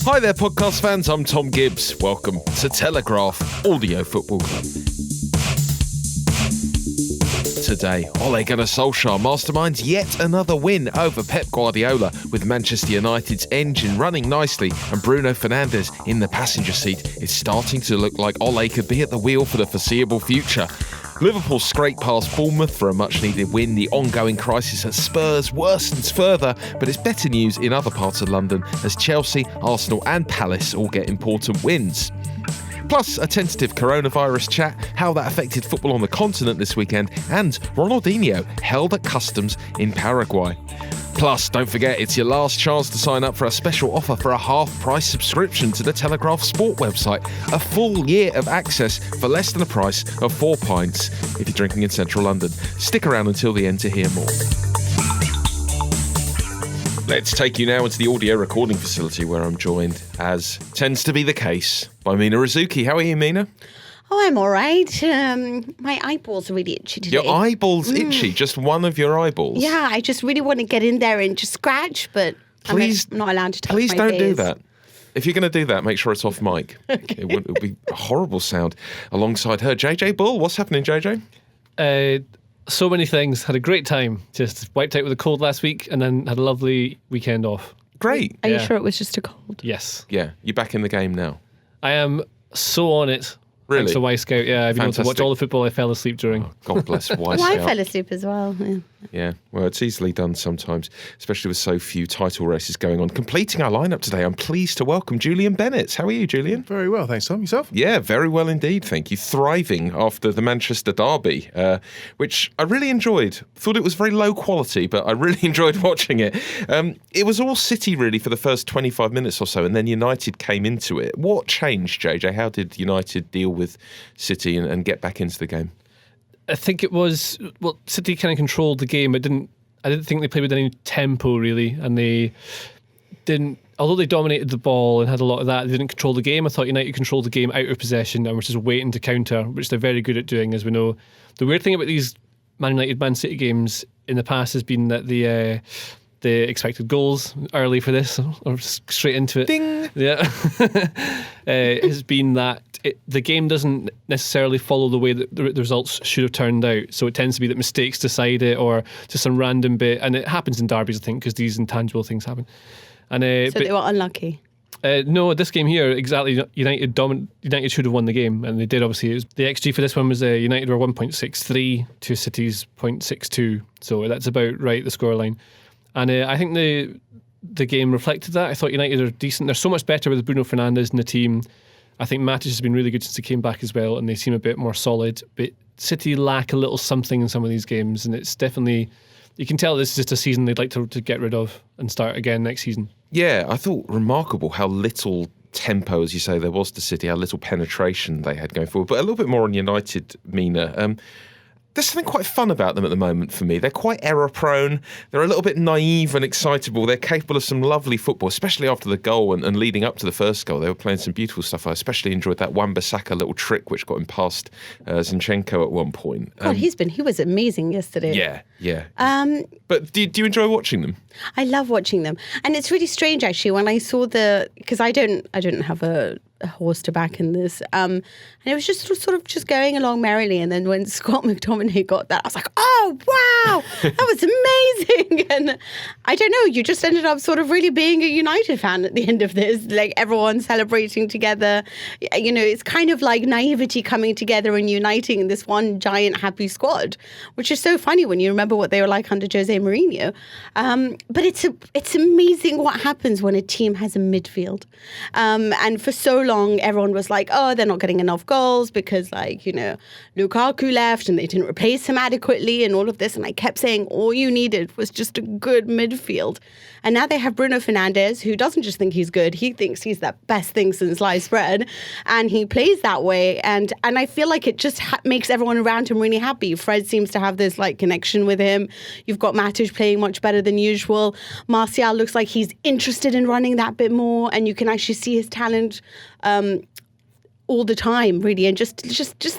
Hi there, podcast fans. I'm Tom Gibbs. Welcome to Telegraph Audio Football Club. Today, Ole Gunnar Solskjaer masterminds yet another win over Pep Guardiola, with Manchester United's engine running nicely and Bruno Fernandes in the passenger seat. It's starting to look like Ole could be at the wheel for the foreseeable future. Liverpool scraped past Bournemouth for a much-needed win. The ongoing crisis at Spurs worsens further, but it's better news in other parts of London as Chelsea, Arsenal and Palace all get important wins. Plus, a tentative coronavirus chat, how that affected football on the continent this weekend, and Ronaldinho held at customs in Paraguay. Plus, don't forget, it's your last chance to sign up for a special offer for a half-price subscription to the Telegraph Sport website. A full year of access for less than the price of 4 pints if you're drinking in central London. Stick around until the end to hear more. Let's take you now into the audio recording facility where I'm joined, as tends to be the case, by Mina Rizuki. How are you, Mina? Oh, I'm all right. My eyeballs are really itchy today. Your eyeballs itchy? Just one of your eyeballs? Yeah, I just really want to get in there and just scratch, but I'm not allowed to touch my face. Please don't do that. If you're going to do that, make sure it's off mic. Okay. It would be a horrible sound. Alongside her, JJ Bull. What's happening, JJ? So many things. Had a great time. Just wiped out with a cold last week and then had a lovely weekend off. Great. Are you sure it was just a cold? Yes. Yeah, you're back in the game now. I am so on it. Really? Thanks to Y Scout. Yeah, I've been able to watch all the football I fell asleep during. Oh, God bless Y Well, Scout. I fell asleep as well. Yeah, well, it's easily done sometimes, especially with so few title races going on. Completing our lineup today, I'm pleased to welcome Julian Bennett. How are you, Julian? Very well, thanks, Tom. Yourself? Yeah, very well indeed, thank you. Thriving after the Manchester derby, which I really enjoyed. Thought it was very low quality, but I really enjoyed watching it. It was all City, really, for the first 25 minutes or so, and then United came into it. What changed, JJ? How did United deal with City and get back into the game? I think it was, City kind of controlled the game. I didn't think they played with any tempo, really, and they didn't, although they dominated the ball and had a lot of that, they didn't control the game. I thought United controlled the game out of possession and were just waiting to counter, which they're very good at doing, as we know. The weird thing about these Man United, Man City games in the past has been that the expected goals early for this, or straight into it. Ding! Yeah. Has been that the game doesn't necessarily follow the way that the results should have turned out. So it tends to be that mistakes decide it, or just some random bit. And it happens in derbies, I think, because these intangible things happen. And So they were unlucky? No, this game here, exactly. United should have won the game, and they did, obviously. The XG for this one was United were 1.63 to City's 0.62. So that's about right, the scoreline. And I think the game reflected that. I thought United are decent. They're so much better with Bruno Fernandes in the team. I think Matic has been really good since he came back as well, and they seem a bit more solid. But City lack a little something in some of these games, and it's definitely, you can tell this is just a season they'd like to get rid of and start again next season. Yeah, I thought remarkable how little tempo, as you say, there was to City, how little penetration they had going forward. But a little bit more on United, Mina. There's something quite fun about them at the moment for me. They're quite error-prone. They're a little bit naive and excitable. They're capable of some lovely football, especially after the goal and leading up to the first goal. They were playing some beautiful stuff. I especially enjoyed that Wan-Bissaka little trick which got him past Zinchenko at one point. God, he was amazing yesterday. Yeah. But do you enjoy watching them? I love watching them. And it's really strange, actually, when I saw because I don't have a horse to back in this. And it was just sort of just going along merrily. And then when Scott McTominay got that, I was like, oh, wow, that was amazing. And I don't know, you just ended up sort of really being a United fan at the end of this. Like everyone celebrating together. You know, it's kind of like naivety coming together and uniting in this one giant happy squad, which is so funny when you remember what they were like under Jose Mourinho. But it's amazing what happens when a team has a midfield. And for so long, everyone was like, oh, they're not getting enough goals because, like, you know, Lukaku left and they didn't replace him adequately and all of this. And I kept saying all you needed was just a good midfield. And now they have Bruno Fernandes, who doesn't just think he's good. He thinks he's the best thing since sliced bread. And he plays that way. And I feel like it just makes everyone around him really happy. Fred seems to have this, like, connection with him. You've got Matic playing much better than usual. Martial looks like he's interested in running that bit more. And you can actually see his talent all the time, really, and just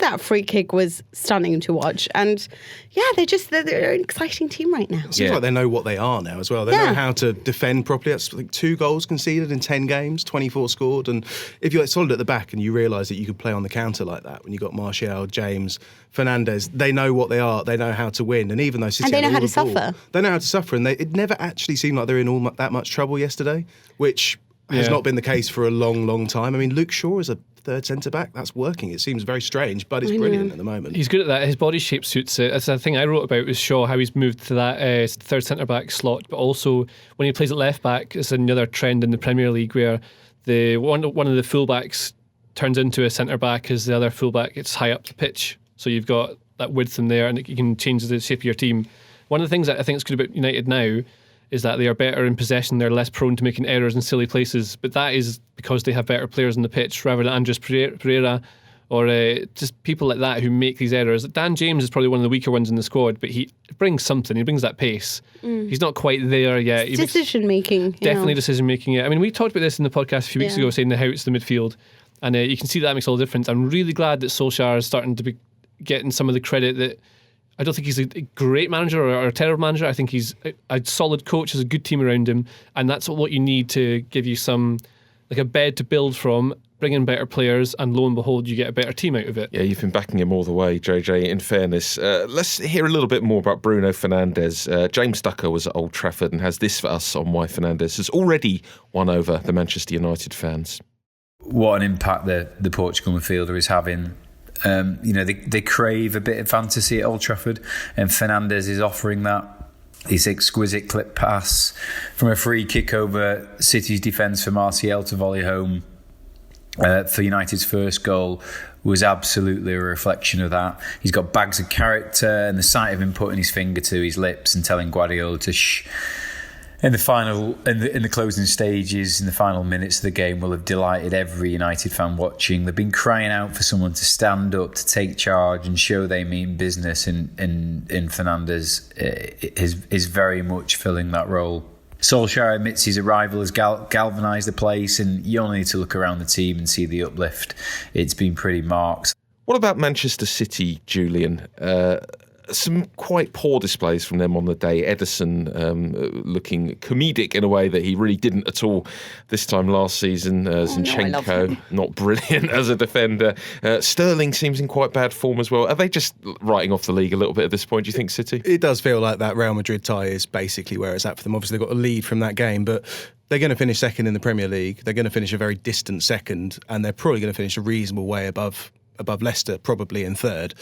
that free kick was stunning to watch. And yeah, they're an exciting team right now. It seems like they know what they are now as well. They know how to defend properly. That's like 2 goals conceded in 10 games, 24 scored. And if you're solid at the back and you realise that you could play on the counter like that, when you've got Martial, James, Fernandes, they know what they are. They know how to win. And even though City they know how to the ball, suffer. They know how to suffer. And it never actually seemed like they were in all that much trouble yesterday, which has not been the case for a long, long time. I mean, Luke Shaw is a third centre-back. That's working. It seems very strange, but it's brilliant at the moment. He's good at that. His body shape suits it. That's the thing I wrote about with Shaw, how he's moved to that third centre-back slot, but also when he plays at left-back, it's another trend in the Premier League where one of the full-backs turns into a centre-back as the other full-back gets high up the pitch. So you've got that width in there and you can change the shape of your team. One of the things that I think is good about United now is that they are better in possession, they're less prone to making errors in silly places, but that is because they have better players on the pitch rather than Andres Pereira or just people like that who make these errors. Dan James is probably one of the weaker ones in the squad, but he brings something, he brings that pace. He's not quite there yet. Decision making. Definitely decision making, yeah. I mean, we talked about this in the podcast a few weeks ago, saying how it's the midfield, and you can see that makes all the difference. I'm really glad that Solskjaer is starting to be getting some of the credit that I don't think he's a great manager or a terrible manager. I think he's a solid coach, has a good team around him, and that's what you need to give you some, like a bed to build from, bring in better players, and lo and behold, you get a better team out of it. Yeah, you've been backing him all the way, JJ, in fairness. Let's hear a little bit more about Bruno Fernandes. James Ducker was at Old Trafford and has this for us on why Fernandes has already won over the Manchester United fans. What an impact the Portugal midfielder is having. They crave a bit of fantasy at Old Trafford, and Fernandes is offering that. This exquisite clip pass from a free kick over City's defence for Martial to volley home for United's first goal was absolutely a reflection of that. He's got bags of character, and the sight of him putting his finger to his lips and telling Guardiola to shh in the closing stages, in the final minutes of the game, will have delighted every United fan watching. They've been crying out for someone to stand up, to take charge and show they mean business, and Fernandes is very much filling that role. Solskjaer admits his arrival has galvanised the place, and you only need to look around the team and see the uplift. It's been pretty marked. What about Manchester City, Julian? Some quite poor displays from them on the day. Ederson looking comedic in a way that he really didn't at all this time last season. Zinchenko, not brilliant as a defender. Sterling seems in quite bad form as well. Are they just writing off the league a little bit at this point, do you think, City? It does feel like that Real Madrid tie is basically where it's at for them. Obviously, they've got a lead from that game, but they're going to finish second in the Premier League. They're going to finish a very distant second, and they're probably going to finish a reasonable way above Leicester, probably in third.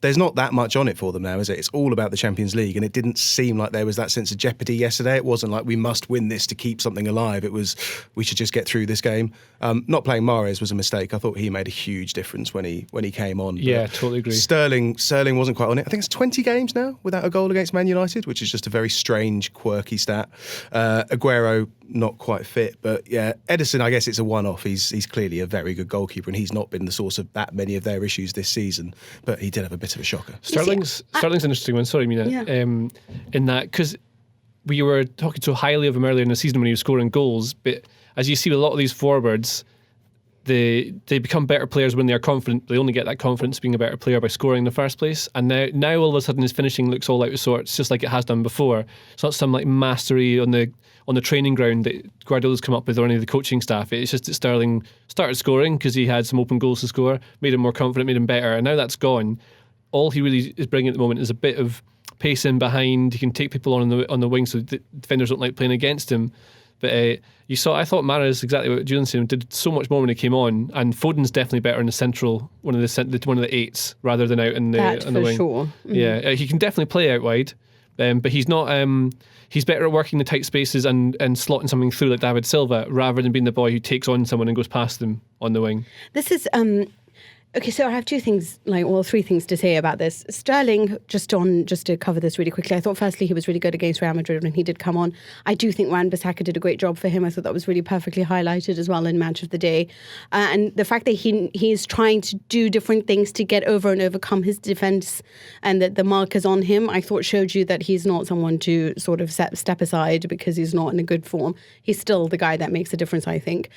There's not that much on it for them now, is it? It's all about the Champions League, and it didn't seem like there was that sense of jeopardy yesterday. It wasn't like we must win this to keep something alive. It was we should just get through this game. Not playing Mahrez was a mistake. I thought he made a huge difference when he came on. Yeah, totally agree. Sterling wasn't quite on it. I think it's 20 games now without a goal against Man United, which is just a very strange, quirky stat. Aguero not quite fit, but yeah, Ederson, I guess it's a one-off. He's clearly a very good goalkeeper, and he's not been the source of that many of their issues this season, but he did have a bit of a shocker. Sterling's an interesting one. Sorry, Mina. Yeah. In that, because we were talking so highly of him earlier in the season when he was scoring goals, but as you see with a lot of these forwards, they become better players when they are confident. They only get that confidence being a better player by scoring in the first place. And now all of a sudden his finishing looks all out of sorts, just like it has done before. It's not some like mastery on the training ground that Guardiola's come up with or any of the coaching staff. It's just that Sterling started scoring because he had some open goals to score, made him more confident, made him better. And now that's gone. All he really is bringing at the moment is a bit of pace in behind. He can take people on the wing, so the defenders don't like playing against him. But I thought Mahrez, exactly what Julian said, did so much more when he came on, and Foden's definitely better in the central, one of the eights, rather than out on the wing. Sure. Mm-hmm. Yeah, he can definitely play out wide, but he's not. He's better at working the tight spaces and slotting something through like David Silva, rather than being the boy who takes on someone and goes past them on the wing. This is Okay, so I have three things to say about this. Sterling, just to cover this really quickly, I thought firstly he was really good against Real Madrid when he did come on. I do think Wan-Bissaka did a great job for him. I thought that was really perfectly highlighted as well in Match of the Day. And the fact that he is trying to do different things to get over and overcome his defence and that the markers on him, I thought showed you that he's not someone to sort of step aside because he's not in a good form. He's still the guy that makes a difference, I think.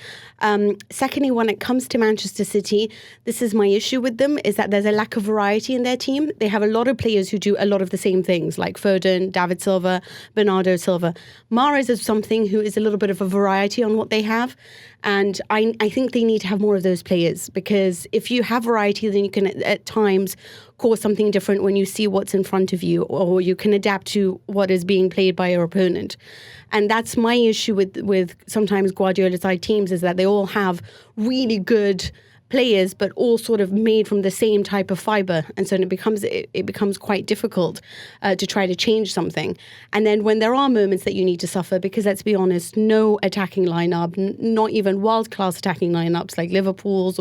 Secondly, when it comes to Manchester City, this is my issue with them, is that there's a lack of variety in their team. They have a lot of players who do a lot of the same things, like Foden, David Silva, Bernardo Silva. Mahrez is something who is a little bit of a variety on what they have. And I think they need to have more of those players, because if you have variety, then you can at times cause something different when you see what's in front of you, or you can adapt to what is being played by your opponent. And that's my issue with sometimes Guardiola-side teams, is that they all have really good players, but all sort of made from the same type of fibre. And so it becomes quite difficult to try to change something. And then when there are moments that you need to suffer, because let's be honest, no attacking lineup, not even world-class attacking lineups like Liverpool's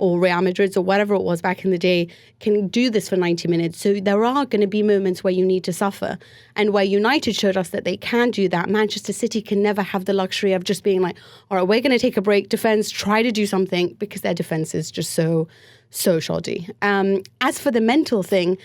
or Real Madrid's or whatever it was back in the day, can do this for 90 minutes. So there are going to be moments where you need to suffer. And where United showed us that they can do that, Manchester City can never have the luxury of just being like, all right, we're going to take a break, defence, try to do something, because their defence is just so shoddy. As for the mental thing,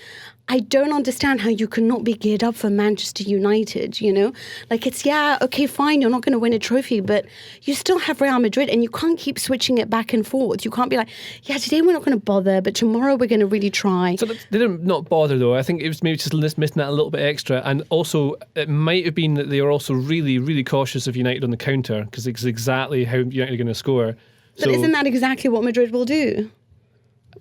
I don't understand how you cannot be geared up for Manchester United, you know? Like, it's, yeah, okay, fine, you're not going to win a trophy, but you still have Real Madrid, and you can't keep switching it back and forth. You can't be like, yeah, today we're not going to bother, but tomorrow we're going to really try. So they didn't not bother, though. I think it was maybe just missing that a little bit extra. And also, it might have been that they were also really, really cautious of United on the counter, because it's exactly how United are going to score. But isn't that exactly what Madrid will do?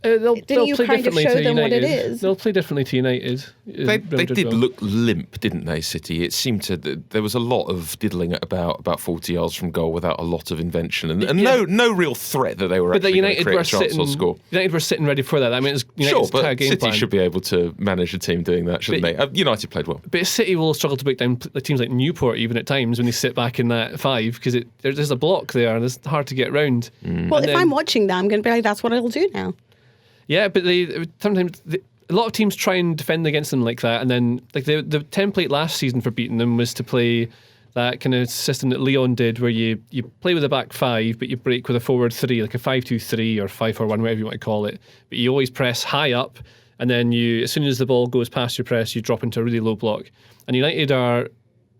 They'll you play kind of differently show to them United. what it is? They'll play differently to United. They did look limp, didn't they, City? It seemed to... There was a lot of diddling at about 40 yards from goal without a lot of invention, and no real threat that they were actually going to create a chance or score. United were sitting ready for that. I mean, it's United's sure, but game City plan. should be able to manage a team doing that, shouldn't they? United played well. But City will struggle to break down teams like Newport even at times when they sit back in that 5, because there's a block there and it's hard to get round. Well, if I'm watching that, I'm going to be like, that's what I'll do now. Yeah, but sometimes a lot of teams try and defend against them like that, and then like the template last season for beating them was to play that kind of system that Leon did, where you play with a back 5, but you break with a forward 3, like a 5-2-3 or 5-4-1, whatever you want to call it. But you always press high up, and then as soon as the ball goes past your press, you drop into a really low block. And United are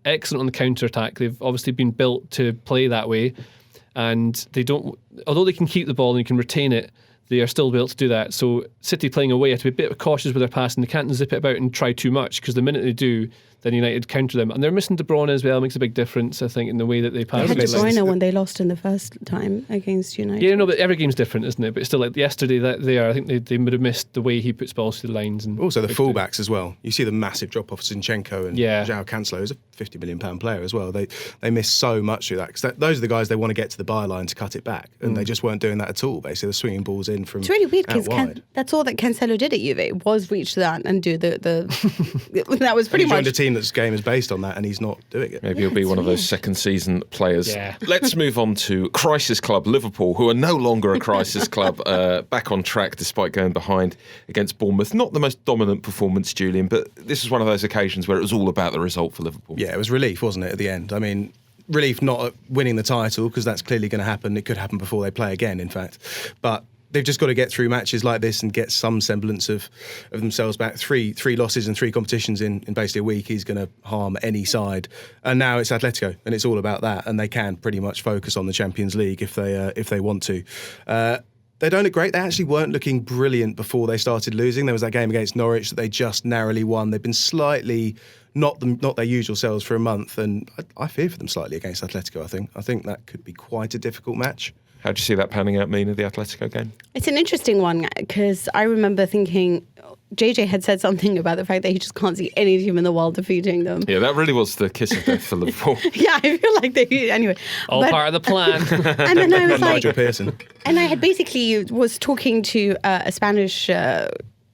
excellent on the counter attack. They've obviously been built to play that way, and they don't. Although they can keep the ball and you can retain it, they are still able to do that. So City playing away have to be a bit cautious with their passing. They can't zip it about and try too much, because the minute they do, then United counter them. And they're missing De Bruyne as well. Makes a big difference, I think, in the way that they pass. They had De Bruyne when they lost in the first time against United. Yeah, no, but every game's different, isn't it? But still, like yesterday, I think they would have missed the way he puts balls through the lines. And also the fullbacks as well. You see the massive drop off of Zinchenko and João Cancelo, who's a £50 million player as well. They miss so much through that, because those are the guys they want to get to the byline to cut it back, and they just weren't doing that at all. Basically, they're swinging balls in from. It's really weird, because that's all that Cancelo did at Juve, was reach that and do the that was pretty much. He joined a team that's game is based on that, and he's not doing it. Maybe he'll be one of those second season players. Yeah. Let's move on to crisis club Liverpool, who are no longer a crisis club, back on track despite going behind against Bournemouth. Not the most dominant performance, Julian, but this was one of those occasions where it was all about the result for Liverpool. Yeah, it was relief, wasn't it, at the end? I mean, relief not at winning the title, because that's clearly going to happen. It could happen before they play again, in fact. But they've just got to get through matches like this and get some semblance of themselves back. Three losses and 3 competitions in basically a week is going to harm any side. And now it's Atletico, and it's all about that. And they can pretty much focus on the Champions League if they want to. They don't look great. They actually weren't looking brilliant before they started losing. There was that game against Norwich that they just narrowly won. They've been slightly not their usual selves for a month, and I fear for them slightly against Atletico. I think that could be quite a difficult match. How do you see that panning out, Mina, the Atletico game? It's an interesting one, because I remember thinking JJ had said something about the fact that he just can't see any team in the world defeating them. Yeah, that really was the kiss of death for Liverpool. Yeah, I feel like they... Anyway. All part of the plan. And then I was like... Nigel Pearson. And I had basically was talking to a Spanish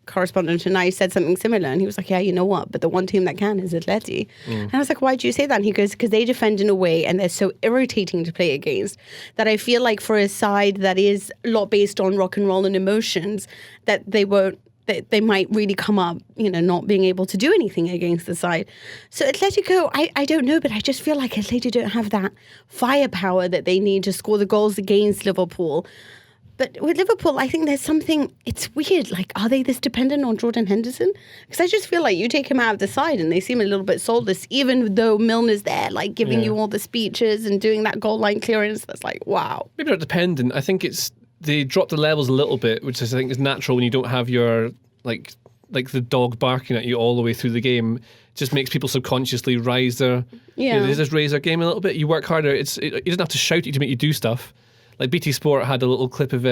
correspondent and I said something similar, and he was like, yeah, you know what, but the one team that can is Atleti. And I was like, why do you say that? And he goes, because they defend in a way and they're so irritating to play against that I feel like for a side that is a lot based on rock and roll and emotions, that they might really come up, not being able to do anything against the side. So Atletico, I don't know, but I just feel like Atletico don't have that firepower that they need to score the goals against Liverpool. But with Liverpool, I think there's something, it's weird. Like, are they this dependent on Jordan Henderson? Because I just feel like you take him out of the side and they seem a little bit soulless, even though Milner's there, like giving you all the speeches and doing that goal line clearance. That's like, wow. Maybe not dependent. I think they drop the levels a little bit, which I think is natural when you don't have your, like the dog barking at you all the way through the game. It just makes people subconsciously raise their, they just raise their game a little bit. You work harder. It doesn't have to shout at you to make you do stuff. Like BT Sport had a little clip of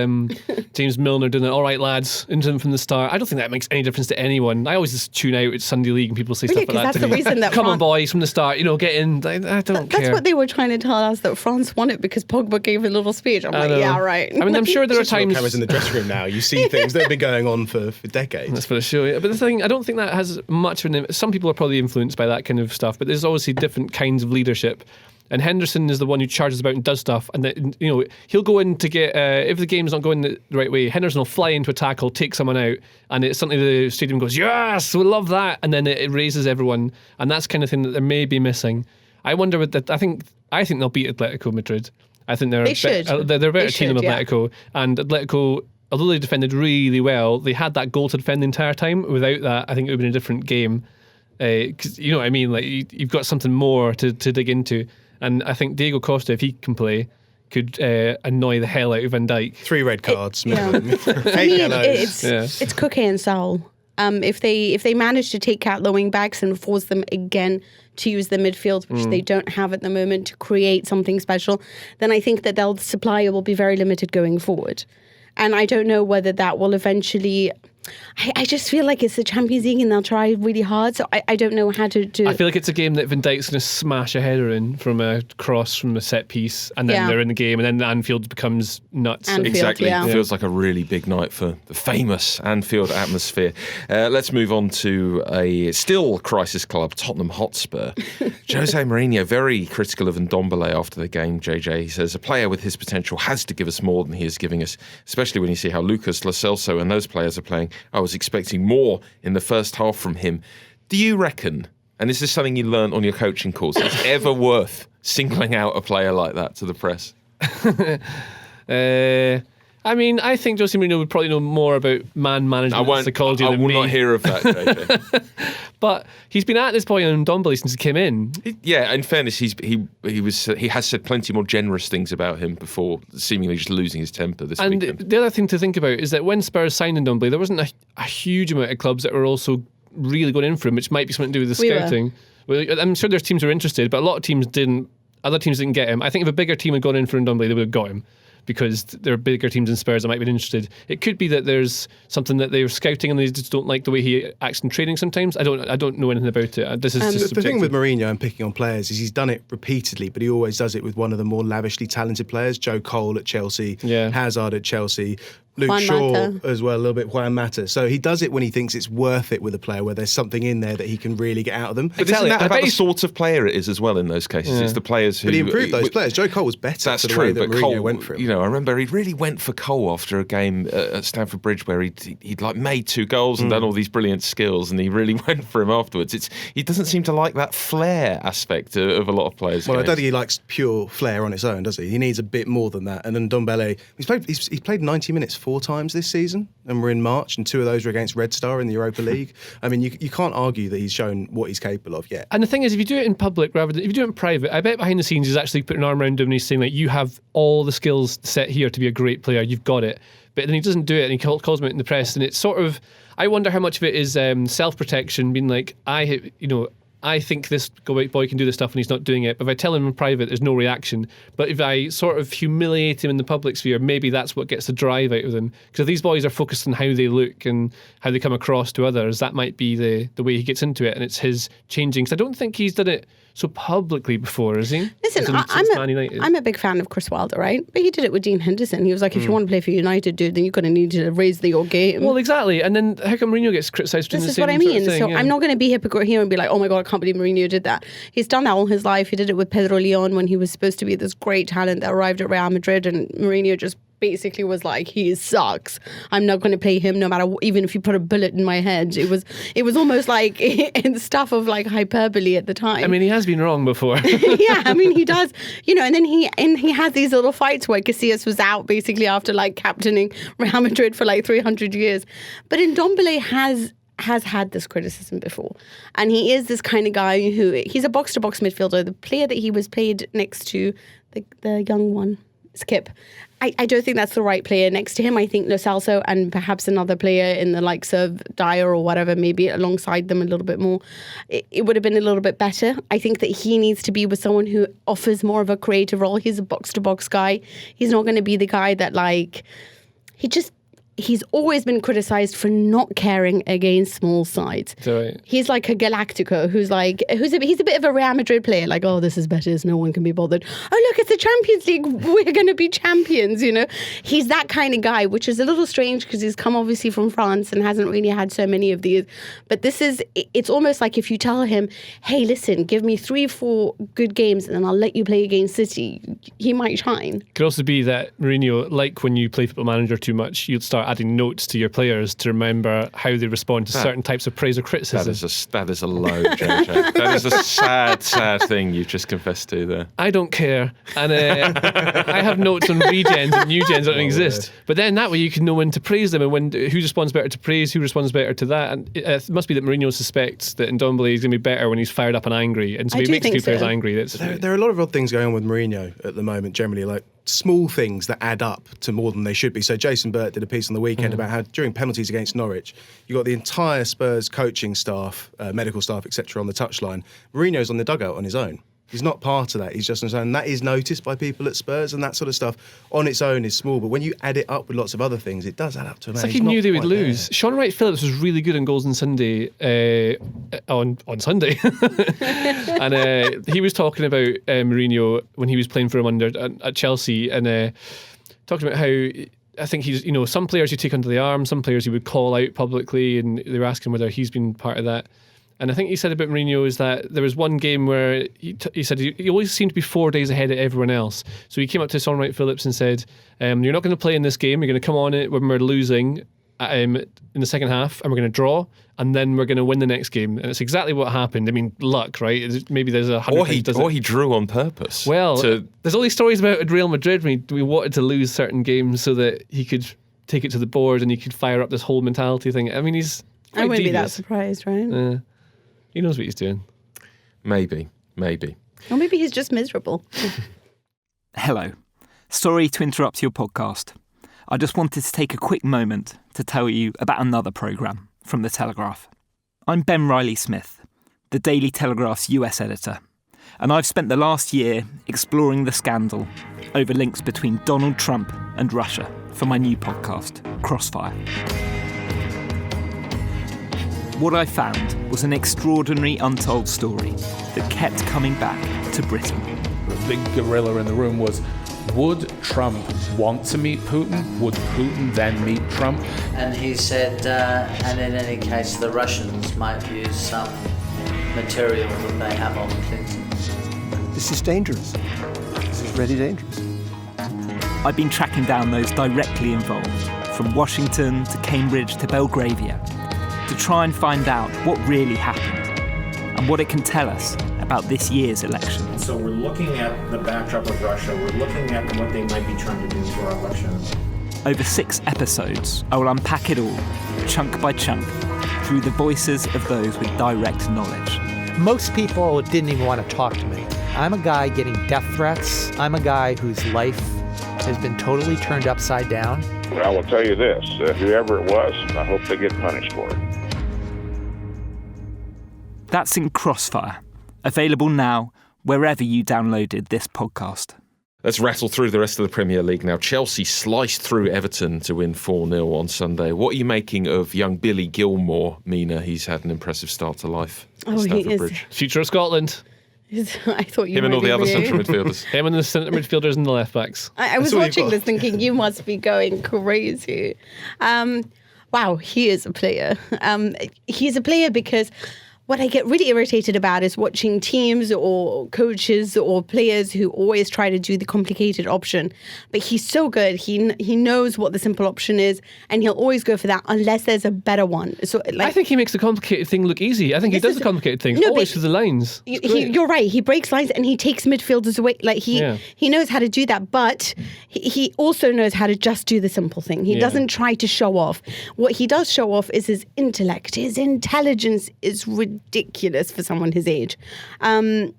James Milner doing it, all right, lads, into them from the start. I don't think that makes any difference to anyone. I always just tune out at Sunday League and people say stuff like that that's to the me. reason that Come on, boys, from the start, get in. I don't care. That's what they were trying to tell us, that France won it because Pogba gave a little speech. I'm like, yeah, right. I mean, I'm sure there are times... cameras in the dressing room now. You see things that have been going on for decades. That's for the show. Yeah. But the thing, I don't think that has much of an... Some people are probably influenced by that kind of stuff, but there's obviously different kinds of leadership. And Henderson is the one who charges about and does stuff. And he'll go in to get, if the game's not going the right way, Henderson will fly into a tackle, take someone out, and it's something the stadium goes, yes, we love that. And then it raises everyone. And that's kind of thing that they may be missing. I wonder with that. I think they'll beat Atletico Madrid. I think they're a better team than Atletico. Yeah. And Atletico, although they defended really well, they had that goal to defend the entire time. Without that, I think it would have been a different game. Because you know what I mean? Like you've got something more to dig into. And I think Diego Costa, if he can play, could annoy the hell out of Van Dijk. 3 red cards. For me, it's Koke and Saul. If they manage to take out the wing backs and force them again to use the midfield, which they don't have at the moment, to create something special, then I think that their supply will be very limited going forward. And I don't know whether that will eventually... I just feel like it's the Champions League and they'll try really hard, so I don't know how to do it. I feel like it's a game that Van Dijk's going to smash a header in from a cross from a set piece, and then they're in the game, and then the Anfield becomes nuts. Exactly. It feels like a really big night for the famous Anfield atmosphere. Let's move on to a still crisis club, Tottenham Hotspur. Jose Mourinho, very critical of Ndombele after the game, JJ. He says, a player with his potential has to give us more than he is giving us, especially when you see how Lucas, Lo Celso and those players are playing. I was expecting more in the first half from him. Do you reckon, and is this something you learned on your coaching course, it's ever worth singling out a player like that to the press? I mean, I think Jose Mourinho would probably know more about man management and psychology than me. I will not hear of that, JJ. But he's been at this point on Ndombele since he came in. Yeah, in fairness, he has said plenty more generous things about him before seemingly just losing his temper this weekend. And the other thing to think about is that when Spurs signed Ndombele, there wasn't a huge amount of clubs that were also really going in for him, which might be something to do with the scouting. Well, I'm sure there's teams who are interested, but a lot of teams didn't. Other teams didn't get him. I think if a bigger team had gone in for Ndombele, they would have got him, because there are bigger teams than Spurs that might have been interested. It could be that there's something that they're scouting and they just don't like the way he acts in training sometimes. I don't know anything about it. This is just the thing with Mourinho and picking on players is he's done it repeatedly, but he always does it with one of the more lavishly talented players. Joe Cole at Chelsea, Hazard at Chelsea, Luke Juan Shaw Mata as well, a little bit, Juan Mata. So he does it when he thinks it's worth it with a player, where there's something in there that he can really get out of them. But isn't that about the sort of player it is as well in those cases? Yeah. It's the players who... But he improved those players. Joe Cole was better. That's for the true, way that but Mourinho Cole went for him. I remember he really went for Cole after a game at Stamford Bridge where he'd like made 2 goals and done all these brilliant skills, and he really went for him afterwards. He doesn't seem to like that flair aspect of a lot of players' Well, games. I don't think he likes pure flair on its own, does he? He needs a bit more than that. And then Ndombele, he's played 90 minutes 4 times this season, and we're in March, and 2 of those were against Red Star in the Europa League. I mean, you can't argue that he's shown what he's capable of yet. And the thing is, if you do it in public rather than if you do it in private, I bet behind the scenes he's actually putting an arm around him and he's saying, like, you have all the skills set here to be a great player, you've got it. But then he doesn't do it, and he calls him out in the press, and it's sort of, I wonder how much of it is self-protection, being like, I think this boy can do this stuff and he's not doing it. But if I tell him in private, there's no reaction. But if I sort of humiliate him in the public sphere, maybe that's what gets the drive out of them. Because if these boys are focused on how they look and how they come across to others, that might be the way he gets into it, and it's his changing. Because I don't think he's done it so publicly before, is he? Listen, Since Man United. I'm a big fan of Chris Wilder, right? But he did it with Dean Henderson. He was like, if you want to play for United, dude, then you're going to need to raise your game. Well, exactly. And then how come Mourinho gets criticised for doing the This is same what I mean. sort of thing? So I'm not going to be hypocrite here and be like, oh my God, I can't believe Mourinho did that. He's done that all his life. He did it with Pedro Leon when he was supposed to be this great talent that arrived at Real Madrid, and Mourinho just basically was like, he sucks. I'm not going to play him no matter what, even if you put a bullet in my head. It was almost like in stuff of like hyperbole at the time. I mean, he has been wrong before. Yeah, I mean, he does, and then he had these little fights where Casillas was out basically after like captaining Real Madrid for like 300 years. But Ndombele has had this criticism before. And he is this kind of guy who, he's a box-to-box midfielder. The player that he was played next to, the young one, Skip, I don't think that's the right player next to him. I think Lo Celso and perhaps another player in the likes of Dyer or whatever, maybe alongside them a little bit more, it would have been a little bit better. I think that he needs to be with someone who offers more of a creative role. He's a box-to-box guy. He's not going to be the guy that like, he's always been criticised for not caring against small sides. Right. He's like a Galactico he's a bit of a Real Madrid player, like, oh, this is better, so no one can be bothered. Oh, look, it's the Champions League, we're going to be champions, He's that kind of guy, which is a little strange because he's come obviously from France and hasn't really had so many of these. But it's almost like if you tell him, hey, listen, give me 3-4 good games and then I'll let you play against City, he might shine. It could also be that Mourinho, like when you play Football Manager too much, you'd start adding notes to your players to remember how they respond to certain types of praise or criticism. That is a low, JJ. That is a sad thing you've just confessed to there. I don't care. And I have notes on regens and new gens that don't exist. But then that way you can know when to praise them and who responds better to praise, who responds better to that. And it must be that Mourinho suspects that Ndombele is going to be better when he's fired up and angry. And so he makes two players angry. There are a lot of odd things going on with Mourinho at the moment, generally, like small things that add up to more than they should be. So Jason Burt did a piece on the weekend about how during penalties against Norwich, you got the entire Spurs coaching staff, medical staff, etc. on the touchline. Mourinho's on the dugout on his own. He's not part of that. He's just on his own. That is noticed by people at Spurs, and that sort of stuff on its own is small. But when you add it up with lots of other things, it does add up to a man. It's like he knew they would lose. Sean Wright-Phillips was really good on goals on Sunday, on Sunday. And he was talking about Mourinho when he was playing for him at Chelsea, and talking about how I think he's, some players you take under the arm, some players he would call out publicly, and they were asking whether he's been part of that. And I think he said about Mourinho is that there was one game where he said he always seemed to be 4 days ahead of everyone else. So he came up to Sean Wright-Phillips and said, you're not going to play in this game. You're going to come on it when we're losing in the second half, and we're going to draw, and then we're going to win the next game. And it's exactly what happened. I mean, luck, right? Maybe there's 100 or he drew on purpose. Well, there's all these stories about Real Madrid when we wanted to lose certain games so that he could take it to the board and he could fire up this whole mentality thing. I mean, he's I wouldn't devious. be that surprised, right? He knows what he's doing. Maybe. Or maybe he's just miserable. Hello. Sorry to interrupt your podcast. I just wanted to take a quick moment to tell you about another programme from The Telegraph. I'm Ben Riley-Smith, the Daily Telegraph's US editor, and I've spent the last year exploring the scandal over links between Donald Trump and Russia for my new podcast, Crossfire. What I found was an extraordinary untold story that kept coming back to Britain. The big gorilla in the room was, would Trump want to meet Putin? Would Putin then meet Trump? And he said, and in any case, the Russians might use some material that they have on Clinton. This is dangerous. This is really dangerous. I've been tracking down those directly involved, from Washington to Cambridge to Belgravia, to try and find out what really happened and what it can tell us about this year's election. So we're looking at the backdrop of Russia, we're looking at what they might be trying to do for our election. Over 6 episodes, I will unpack it all, chunk by chunk, through the voices of those with direct knowledge. Most people didn't even want to talk to me. I'm a guy getting death threats. I'm a guy whose life has been totally turned upside down. I will tell you this, whoever it was, I hope they get punished for it. That's in Crossfire, available now wherever you downloaded this podcast. Let's rattle through the rest of the Premier League now. Chelsea sliced through Everton to win 4-0 on Sunday. What are you making of young Billy Gilmore, Mina? He's had an impressive start to life at Stamford Bridge. Future of Scotland. I thought you Him and all the other really... central midfielders. Him and the centre midfielders and the left backs. I was watching this thinking, you must be going crazy. Wow, he is a player. He's a player because what I get really irritated about is watching teams or coaches or players who always try to do the complicated option. But he's so good. He knows what the simple option is, and he'll always go for that unless there's a better one. So, I think he makes the complicated thing look easy. I think he does the complicated thing always through the lines. You're right. He breaks lines and he takes midfielders away. Like he knows how to do that, but he also knows how to just do the simple thing. He doesn't try to show off. What he does show off is his intellect. His intelligence is ridiculous for someone his age. The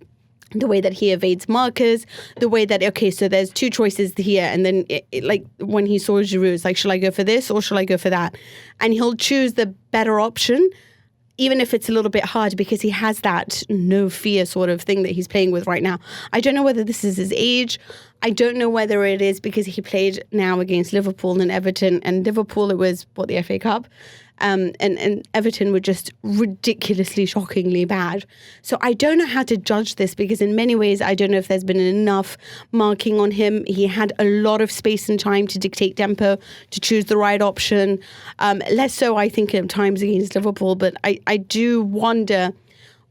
way that he evades markers, the way that, okay, so there's two choices here, and then like when he saw Giroud, it's like, shall I go for this or shall I go for that? And he'll choose the better option, even if it's a little bit hard, because he has that no fear sort of thing that he's playing with right now. I don't know whether this is his age. I don't know whether it is because he played now against Liverpool and Everton, and Liverpool, it was, the FA Cup? And Everton were just ridiculously, shockingly bad. So I don't know how to judge this because in many ways, I don't know if there's been enough marking on him. He had a lot of space and time to dictate tempo, to choose the right option. Less so, I think, at times against Liverpool. But I do wonder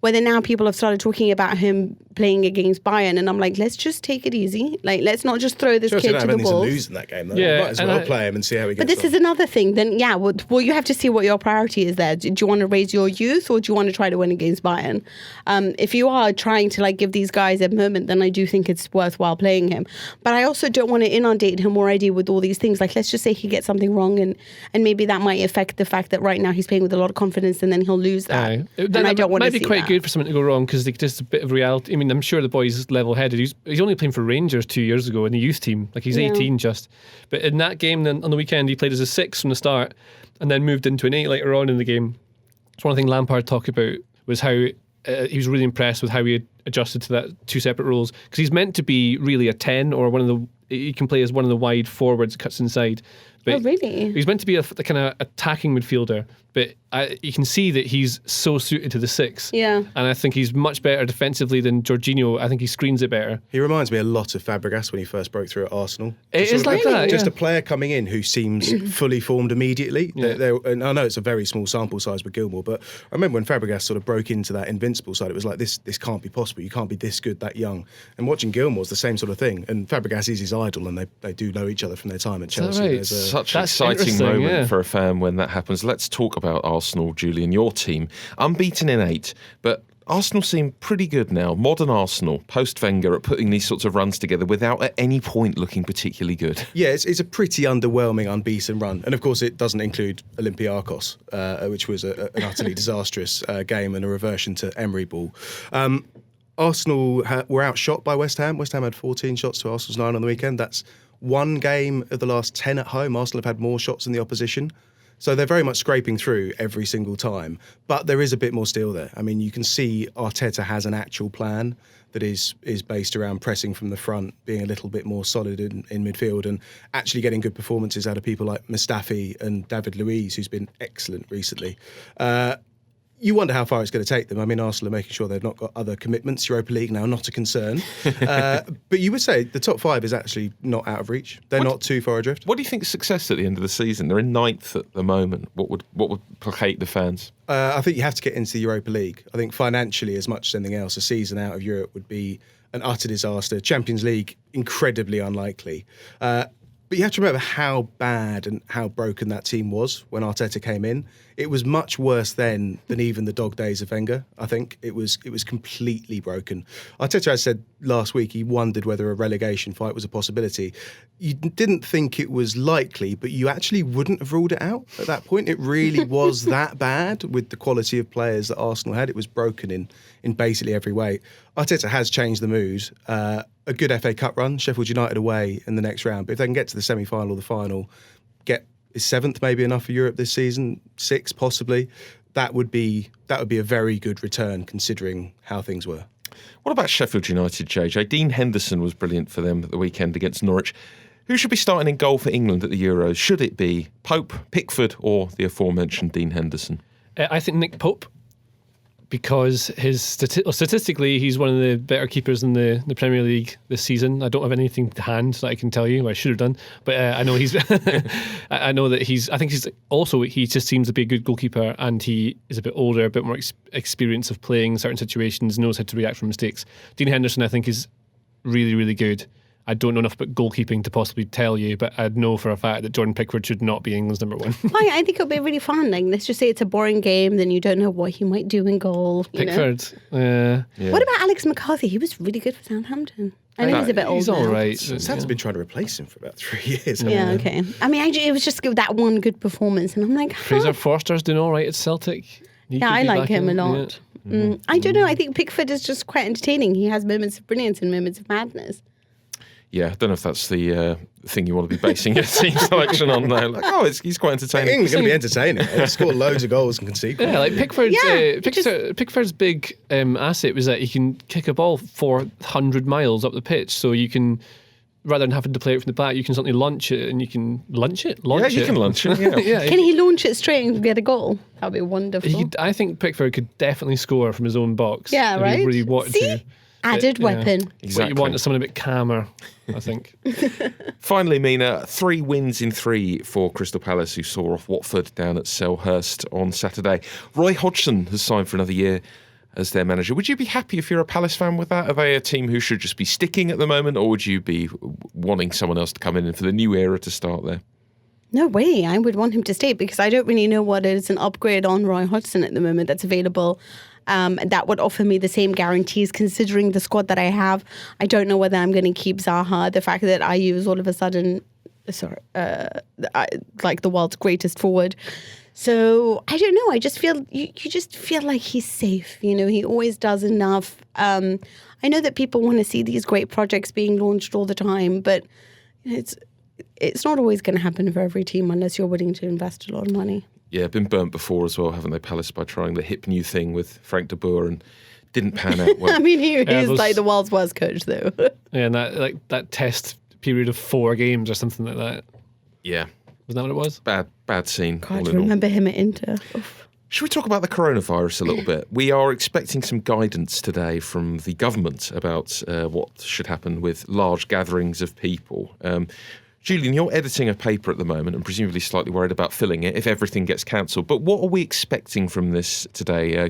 whether now people have started talking about him playing against Bayern, and I'm like, let's just take it easy. Like, let's not just throw this kid to the wolves. To lose in that game, though. Yeah, might as well play him and see how he gets on. But this is another thing. Then, well, you have to see what your priority is there. Do you want to raise your youth, or do you want to try to win against Bayern? If you are trying to give these guys a moment, then I do think it's worthwhile playing him. But I also don't want to inundate him already with all these things. Like, let's just say he gets something wrong, and maybe that might affect the fact that right now he's playing with a lot of confidence, and then he'll lose that. And I don't want to see that. Might be quite good for something to go wrong because just a bit of reality. I mean, I'm sure the boy's level-headed. He's only playing for Rangers 2 years ago in the youth team. Like, he's 18 just. But in that game then on the weekend, he played as a 6 from the start and then moved into an 8 later on in the game. It's one thing Lampard talked about was how he was really impressed with how he had adjusted to that 2 separate roles, because he's meant to be really a 10 or he can play as one of the wide forwards, cuts inside. But really? He's meant to be a kind of attacking midfielder, but you can see that he's so suited to the 6. Yeah. And I think he's much better defensively than Jorginho. I think he screens it better. He reminds me a lot of Fabregas when he first broke through at Arsenal. It is like that, Just a player coming in who seems fully formed immediately. Yeah. And I know it's a very small sample size with Gilmour, but I remember when Fabregas sort of broke into that invincible side, it was like, this can't be possible. You can't be this good, that young. And watching Gilmour's the same sort of thing. And Fabregas is his idol, and they do know each other from their time at Chelsea. Right? Such an exciting moment for a fan when that happens. Let's talk about Arsenal, Julian, your team. Unbeaten in 8, but Arsenal seem pretty good now. Modern Arsenal, post-Wenger, at putting these sorts of runs together without at any point looking particularly good. Yeah, it's a pretty underwhelming unbeaten run. And of course, it doesn't include Olympiacos, which was an utterly disastrous game and a reversion to Emery ball. Arsenal were outshot by West Ham. West Ham had 14 shots to Arsenal's 9 on the weekend. That's one game of the last 10 at home. Arsenal have had more shots than the opposition. So they're very much scraping through every single time. But there is a bit more steel there. I mean, you can see Arteta has an actual plan that is based around pressing from the front, being a little bit more solid in midfield, and actually getting good performances out of people like Mustafi and David Luiz, who's been excellent recently. You wonder how far it's going to take them. I mean, Arsenal are making sure they've not got other commitments. Europa League now, not a concern. But you would say the top 5 is actually not out of reach. They're not too far adrift. What do you think is success at the end of the season? They're in 9th at the moment. What would placate the fans? I think you have to get into the Europa League. I think financially, as much as anything else, a season out of Europe would be an utter disaster. Champions League, incredibly unlikely. But you have to remember how bad and how broken that team was when Arteta came in. It was much worse then than even the dog days of Wenger, I think. It was completely broken. Arteta has said last week he wondered whether a relegation fight was a possibility. You didn't think it was likely, but you actually wouldn't have ruled it out at that point. It really was that bad with the quality of players that Arsenal had. It was broken in basically every way. Arteta has changed the mood. A good FA Cup run, Sheffield United away in the next round. But if they can get to the semi-final or the final, is 7th maybe enough for Europe this season? 6th possibly. That would be a very good return considering how things were. What about Sheffield United, JJ? Dean Henderson was brilliant for them at the weekend against Norwich. Who should be starting in goal for England at the Euros? Should it be Pope, Pickford, or the aforementioned Dean Henderson? I think Nick Pope. because statistically he's one of the better keepers in the Premier League this season. I don't have anything to hand that I can tell you. I should have done, but I know he's. I know that he's. I think he's also. He just seems to be a good goalkeeper, and he is a bit older, a bit more experience of playing certain situations, knows how to react from mistakes. Dean Henderson, I think, is really, really good. I don't know enough about goalkeeping to possibly tell you, but I'd know for a fact that Jordan Pickford should not be England's number one. I think it'll be really fun. Like, let's just say it's a boring game, then you don't know what he might do in goal. Pickford. Yeah. What about Alex McCarthy? He was really good for Southampton. I know he's a bit old. He's all now. right. Southampton's been trying to replace him for about 3 years. Yeah, okay. I mean, it was just that one good performance, and I'm like, Fraser Forster's doing all right at Celtic. Yeah, I like him a lot. Yeah. I don't know. I think Pickford is just quite entertaining. He has moments of brilliance and moments of madness. Yeah, I don't know if that's the thing you want to be basing your team selection on now. Like, he's quite entertaining. England's going to be entertaining. They score loads of goals and concede. Yeah, like Pickford's big asset was that he can kick a ball 400 miles up the pitch, so you can, rather than having to play it from the back, you can suddenly launch it, and you can launch it. You can launch it. Yeah. Can he launch it straight and get a goal? That'd be wonderful. I think Pickford could definitely score from his own box. Yeah, if right. He really wanted to. Added weapon. Exactly. What you want is someone a bit calmer, I think. Finally, Mina, 3 wins in 3 for Crystal Palace, who saw off Watford down at Selhurst on Saturday. Roy Hodgson has signed for another year as their manager. Would you be happy if you're a Palace fan with that? Are they a team who should just be sticking at the moment, or would you be wanting someone else to come in and for the new era to start there? No way. I would want him to stay because I don't really know what is an upgrade on Roy Hodgson at the moment that's available. That would offer me the same guarantees considering the squad that I have. I don't know whether I'm going to keep Zaha. The fact that I use all of a sudden, like the world's greatest forward. So I don't know. I just feel, you just feel like he's safe. You know, he always does enough. I know that people want to see these great projects being launched all the time, but it's not always going to happen for every team unless you're willing to invest a lot of money. Yeah, been burnt before as well, haven't they, Palace, by trying the hip new thing with Frank de Boer and didn't pan out well. I mean, he's like the world's worst coach, though. Yeah, and that test period of 4 games or something like that. Yeah. Wasn't that what it was? Bad scene. God, I remember him at Inter. Oof. Should we talk about the coronavirus a little bit? We are expecting some guidance today from the government about what should happen with large gatherings of people. Julian, you're editing a paper at the moment and presumably slightly worried about filling it if everything gets cancelled. But what are we expecting from this today,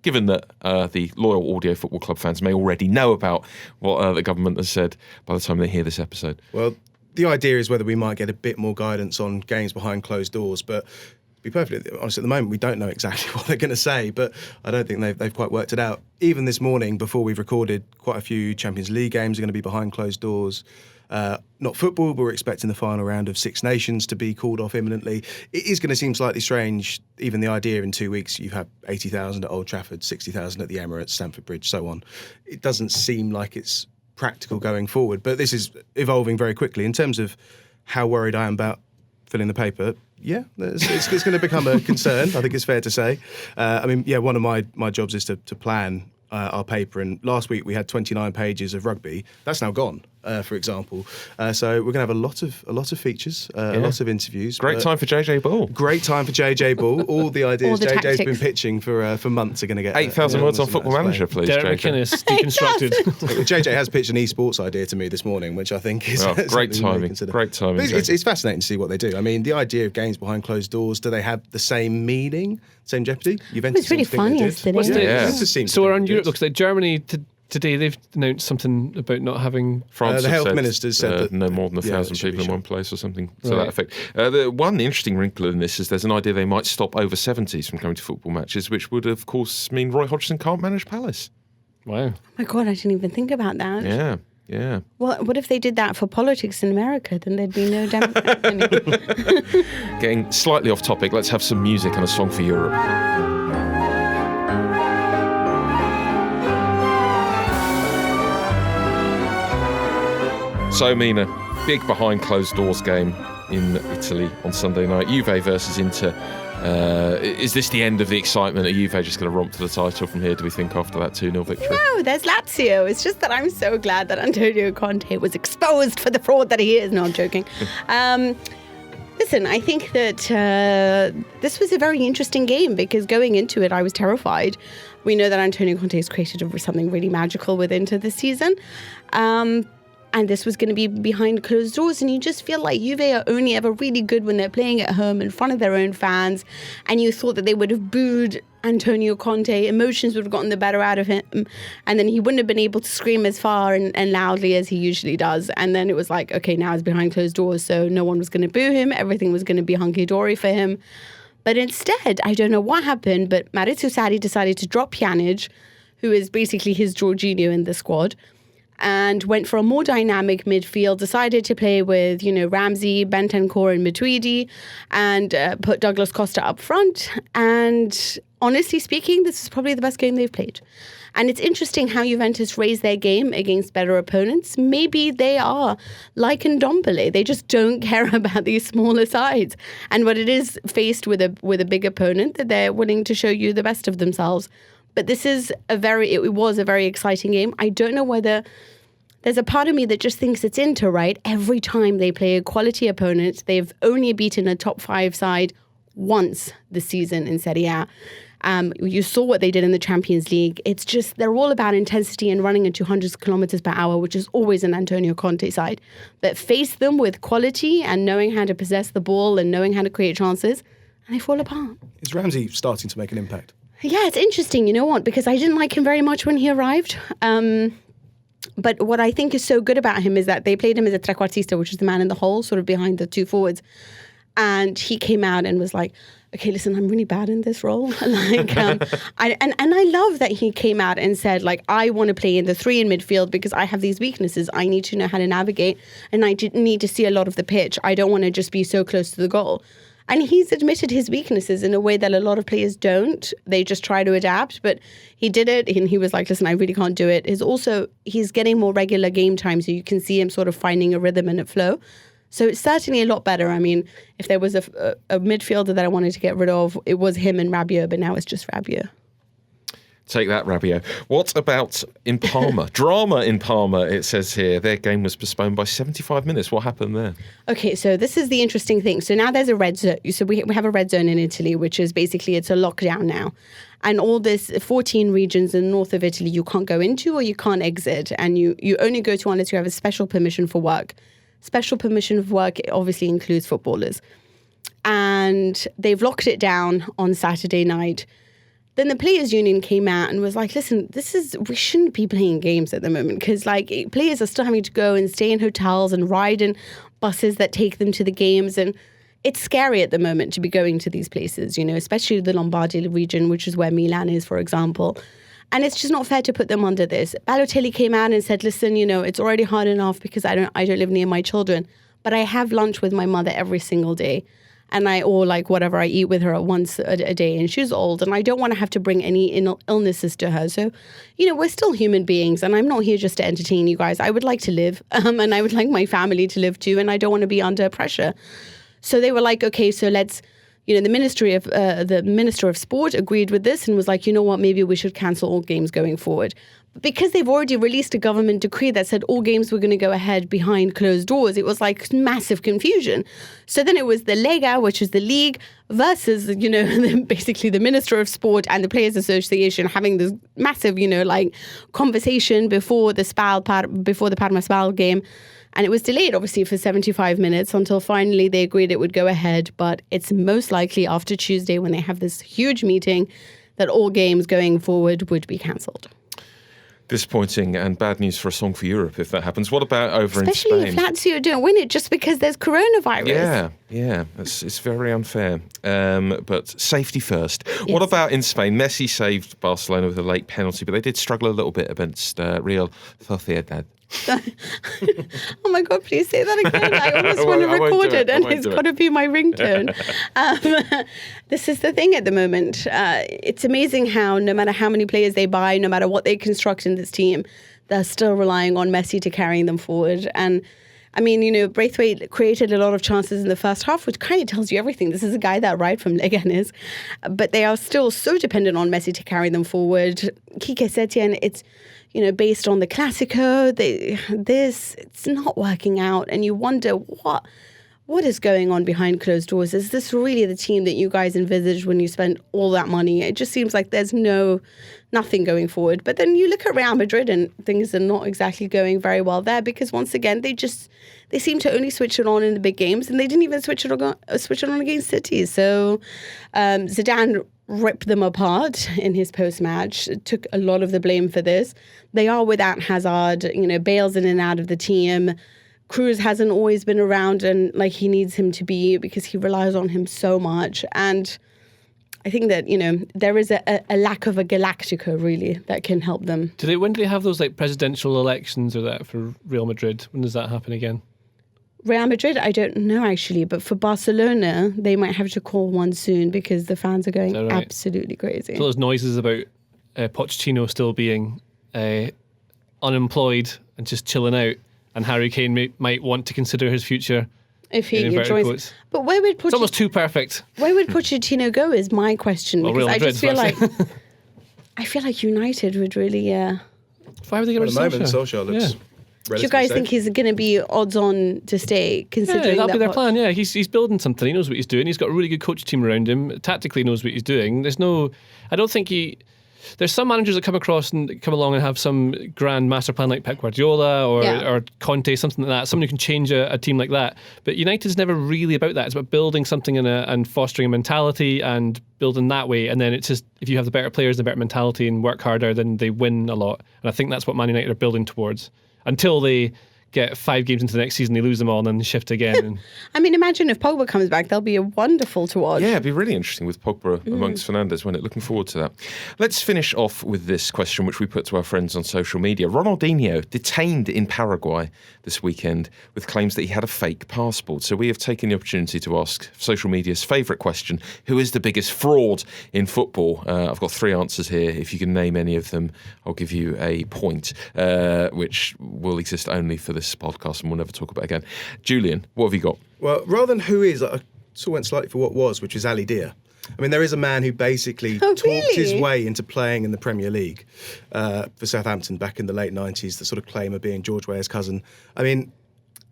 given that the loyal Audio Football Club fans may already know about what the government has said by the time they hear this episode? Well, the idea is whether we might get a bit more guidance on games behind closed doors. But to be perfectly honest, at the moment, we don't know exactly what they're going to say. But I don't think they've quite worked it out. Even this morning, before we've recorded, quite a few Champions League games are going to be behind closed doors. Not football, but we're expecting the final round of Six Nations to be called off imminently. It is going to seem slightly strange, even the idea in 2 weeks you have 80,000 at Old Trafford, 60,000 at the Emirates, Stamford Bridge, so on. It doesn't seem like it's practical going forward, but this is evolving very quickly. In terms of how worried I am about filling the paper, yeah, it's going to become a concern, I think it's fair to say. One of my jobs is to plan our paper, and last week we had 29 pages of rugby. That's now gone, for example. So we're going to have a lot of features, a lot of interviews. Great time for JJ Ball. Great time for JJ Ball. All the ideas all the JJ's tactics. Been pitching for months are going to get 8,000 words on Football Manager, please. Derek JJ. McInnes deconstructed. JJ has pitched an esports idea to me this morning, which I think is great timing. Great timing. It's fascinating to see what they do. I mean, the idea of games behind closed doors, do they have the same meaning, same jeopardy? It was really fun yesterday. So around Europe, looks like Germany today they've announced something about not having. France the have health said, minister said that no more than 1,000 people in shut. one place or something to that effect. The one interesting wrinkle in this is there's an idea they might stop over 70s from coming to football matches, which would of course mean Roy Hodgson can't manage Palace. Wow. Oh my God, I didn't even think about that. Yeah. Well, what if they did that for politics in America? Then there'd be no Democrat anymore. Getting slightly off topic, let's have some music and a song for Europe. So, Mina, big behind closed doors game in Italy on Sunday night. Juve versus Inter. Is this the end of the excitement? Are Juve just going to romp to the title from here, do we think, after that 2-0 victory? No, there's Lazio. It's just that I'm so glad that Antonio Conte was exposed for the fraud that he is. No, I'm joking. Listen, I think that this was a very interesting game because going into it, I was terrified. We know that Antonio Conte has created something really magical with Inter this season. And this was going to be behind closed doors. And you just feel like Juve are only ever really good when they're playing at home in front of their own fans. And you thought that they would have booed Antonio Conte. Emotions would have gotten the better out of him. And then he wouldn't have been able to scream as far and loudly as he usually does. And then it was like, okay, now it's behind closed doors. So no one was going to boo him. Everything was going to be hunky-dory for him. But instead, I don't know what happened, but Maurizio Sarri decided to drop Pjanic, who is basically his Jorginho in the squad, and went for a more dynamic midfield, decided to play with, Ramsey, Bentancur and Matuidi, and put Douglas Costa up front. And honestly speaking, this is probably the best game they've played. And it's interesting how Juventus raise their game against better opponents. Maybe they are like Ndombele. They just don't care about these smaller sides. And when it is faced with a big opponent, that they're willing to show you the best of themselves. But this is it was a very exciting game. I don't know whether there's a part of me that just thinks it's Inter, right? Every time they play a quality opponent, they've only beaten a top 5 side once this season in Serie A. You saw what they did in the Champions League. It's just, they're all about intensity and running at 200 kilometers per hour, which is always an Antonio Conte side. But face them with quality and knowing how to possess the ball and knowing how to create chances, and they fall apart. Is Ramsey starting to make an impact? Yeah, it's interesting, you know what, because I didn't like him very much when he arrived. But what I think is so good about him is that they played him as a trequartista, which is the man in the hole, sort of behind the two forwards. And he came out and was like, okay, listen, I'm really bad in this role. I love that he came out and said, like, I want to play in the 3 in midfield because I have these weaknesses. I need to know how to navigate and I need to see a lot of the pitch. I don't want to just be so close to the goal. And he's admitted his weaknesses in a way that a lot of players don't. They just try to adapt, but he did it and he was like, listen, I really can't do it. He's getting more regular game time, so you can see him sort of finding a rhythm and a flow. So it's certainly a lot better. I mean, if there was a midfielder that I wanted to get rid of, it was him and Rabiot, but now it's just Rabiot. Take that, Rabiot. What about in Parma? Drama in Parma, it says here. Their game was postponed by 75 minutes. What happened there? Okay, so this is the interesting thing. So now there's a red zone. So we have a red zone in Italy, which is basically, it's a lockdown now. And all this 14 regions in the north of Italy you can't go into or you can't exit. And you only go to unless you have a special permission for work. Special permission for work obviously includes footballers. And they've locked it down on Saturday night. Then the Players Union came out and was like, listen, we shouldn't be playing games at the moment because like players are still having to go and stay in hotels and ride in buses that take them to the games. And it's scary at the moment to be going to these places, especially the Lombardy region, which is where Milan is, for example. And it's just not fair to put them under this. Balotelli came out and said, listen, it's already hard enough because I don't live near my children, but I have lunch with my mother every single day. And whatever, I eat with her once a day, and she's old, and I don't want to have to bring any illnesses to her. So, we're still human beings, and I'm not here just to entertain you guys. I would like to live, and I would like my family to live too, and I don't want to be under pressure. So they were like, okay, so let's, the Minister of Sport agreed with this and was like, you know what, maybe we should cancel all games going forward. Because they've already released a government decree that said all games were going to go ahead behind closed doors, it was like massive confusion. So then it was the Lega, which is the league, versus, basically the Minister of Sport and the Players Association having this massive, conversation before the Parma Spal game. And it was delayed, obviously, for 75 minutes until finally they agreed it would go ahead. But it's most likely after Tuesday, when they have this huge meeting, that all games going forward would be cancelled. Disappointing and bad news for a song for Europe if that happens. What about over Especially in Spain? Especially if Lazio don't win it just because there's coronavirus. Yeah. It's very unfair. But safety first. Yes. What about in Spain? Messi saved Barcelona with a late penalty, but they did struggle a little bit against Real Sociedad. Oh my God, please say that again. I almost want to record it and it's got to be my ringtone. This is the thing at the moment. It's amazing how no matter how many players they buy, no matter what they construct in this team, they're still relying on Messi to carry them forward. And I mean, Braithwaite created a lot of chances in the first half, which kind of tells you everything. This is a guy that right from Leganés. But they are still so dependent on Messi to carry them forward. Quique Setien, it's based on the Clásico, it's not working out. And you wonder what is going on behind closed doors? Is this really the team that you guys envisaged when you spent all that money? It just seems like there's nothing going forward. But then you look at Real Madrid and things are not exactly going very well there, because once again, they seem to only switch it on in the big games, and they didn't even switch it on against City. So Zidane ripped them apart in his post-match, took a lot of the blame for this. They are without Hazard, Bale's in and out of the team. Cruz hasn't always been around and like he needs him to be, because he relies on him so much. And I think that, there is a lack of a Galactica, really, that can help them. When do they have those like presidential elections or that for Real Madrid? When does that happen again? Real Madrid, I don't know actually, but for Barcelona, they might have to call one soon because the fans are going absolutely crazy. So those noises about Pochettino still being unemployed and just chilling out, and Harry Kane might want to consider his future. If he joins, but where would it's almost too perfect. Where would Pochettino go? Is my question, because Real Madrid, I feel like United would really. Why would they get rid of Solskjaer? Solskjaer looks. Do you guys think he's going to be odds on to stay? Considering that'll be their plan. Yeah, he's building something. He knows what he's doing. He's got a really good coach team around him. Tactically knows what he's doing. I don't think there's some managers that come along and have some grand master plan like Pep Guardiola or Conte, something like that. Someone who can change a team like that. But United's never really about that. It's about building something and fostering a mentality and building that way. And then it's just, if you have the better players, the better mentality, and work harder, then they win a lot. And I think that's what Man United are building towards. Until they get 5 games into the next season, they lose them all and then shift again. I mean, imagine if Pogba comes back, they'll be wonderful to watch. Yeah, it'd be really interesting with Pogba amongst Fernandes, wouldn't it? Looking forward to that. Let's finish off with this question, which we put to our friends on social media. Ronaldinho detained in Paraguay this weekend with claims that he had a fake passport. So we have taken the opportunity to ask social media's favourite question: who is the biggest fraud in football? I've got 3 answers here. If you can name any of them, I'll give you a point, which will exist only for this podcast and we'll never talk about it again. Julian, what have you got? Well, rather than who is, I sort of went slightly for what was, which is Ali Dia. I mean, there is a man who basically talked his way into playing in the Premier League for Southampton back in the late 90s, the sort of claim of being George Weah's cousin. I mean,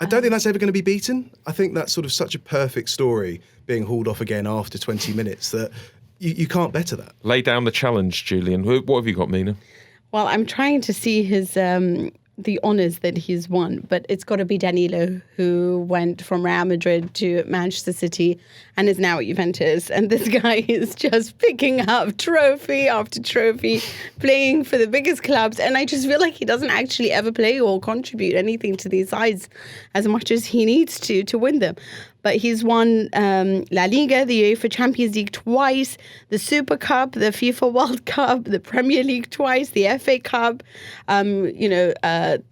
I don't think that's ever going to be beaten. I think that's sort of such a perfect story being hauled off again after 20 minutes that you can't better that. Lay down the challenge, Julian. What have you got, Mina? Well, I'm trying to see his the honours that he's won, but it's got to be Danilo, who went from Real Madrid to Manchester City and is now at Juventus. And this guy is just picking up trophy after trophy, playing for the biggest clubs. And I just feel like he doesn't actually ever play or contribute anything to these sides as much as he needs to win them. But he's won La Liga, the UEFA Champions League twice, the Super Cup, the FIFA World Cup, the Premier League twice, the FA Cup.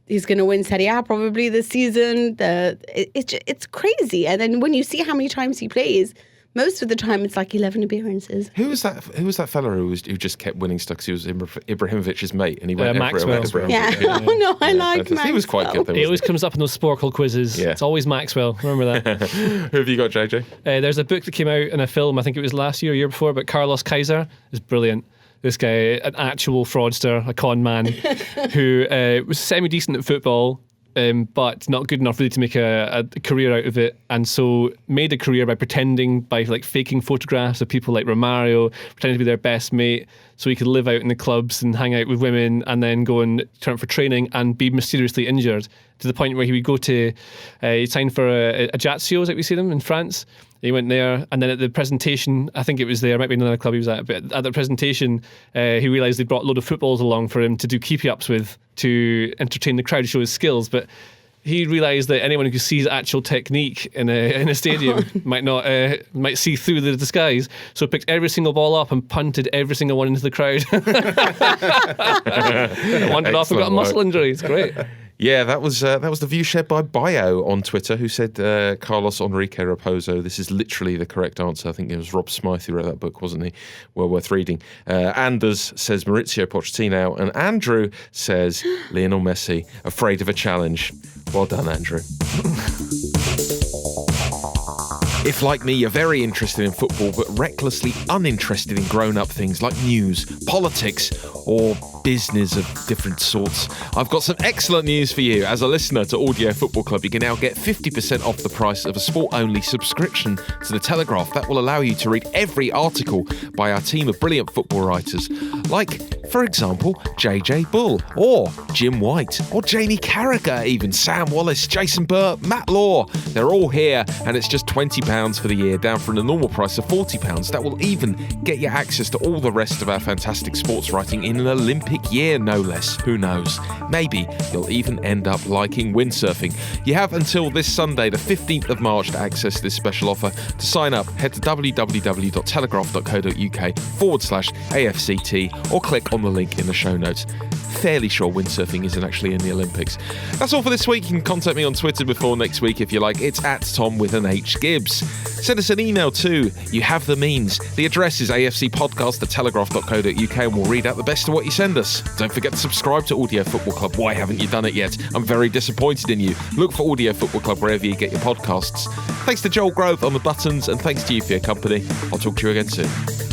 He's going to win Serie A probably this season. It's crazy. And then when you see how many times he plays, most of the time it's like 11 appearances. Who was that fella who just kept winning stuff because he was Ibrahimovic's mate and he went Maxwell. Oh no, I like Maxwell. He was quite good though. He always comes up in those Sporkle quizzes. Yeah. It's always Maxwell. Remember that. Who have you got, JJ? There's a book that came out in a film, I think it was last year or year before, but Carlos Kaiser is brilliant. This guy, an actual fraudster, a con man, who was semi-decent at football, but not good enough really to make a career out of it, and so made a career by faking photographs of people like Romario, pretending to be their best mate, so he could live out in the clubs and hang out with women, and then go and turn up for training and be mysteriously injured to the point where he would go to he signed for Ajaccio, like we see them in France. He went there, and then at the presentation, I think it was there, might be another club he was at, but at the presentation, he realised they brought a load of footballs along for him to do keepy-ups with to entertain the crowd, show his skills. But he realised that anyone who sees actual technique in a stadium might see through the disguise, so picked every single ball up and punted every single one into the crowd. Wandered off and got a muscle injury. It's great. Yeah, that was the view shared by Bio on Twitter, who said Carlos Enrique Raposo. This is literally the correct answer. I think it was Rob Smythe who wrote that book, wasn't he? Well worth reading. Anders says Maurizio Pochettino, and Andrew says Lionel Messi. Afraid of a challenge. Well done, Andrew. If, like me, you're very interested in football but recklessly uninterested in grown-up things like news, politics, or business of different sorts, I've got some excellent news for you. As a listener to Audio Football Club, you can now get 50% off the price of a sport-only subscription to the Telegraph. That will allow you to read every article by our team of brilliant football writers, like, for example, JJ Bull, or Jim White, or Jamie Carragher even, Sam Wallace, Jason Burr, Matt Law. They're all here, and it's just £20 for the year, down from the normal price of £40. That will even get you access to all the rest of our fantastic sports writing in an Olympic year, no less. Who knows? Maybe you'll even end up liking windsurfing. You have until this Sunday, the 15th of March, to access this special offer. To sign up, head to www.telegraph.co.uk/AFCT or click on the link in the show notes. Fairly sure windsurfing isn't actually in the Olympics. That's all for this week. You can contact me on Twitter before next week if you like. It's @Tom_Gibbs. Send us an email too. You have the means. The address is afcpodcast@telegraph.co.uk, and we'll read out the best of what you send us. Don't forget to subscribe to Audio Football Club. Why haven't you done it yet? I'm very disappointed in you. Look for Audio Football Club wherever you get your podcasts. Thanks to Joel Grove on the buttons, and thanks to you for your company. I'll talk to you again soon.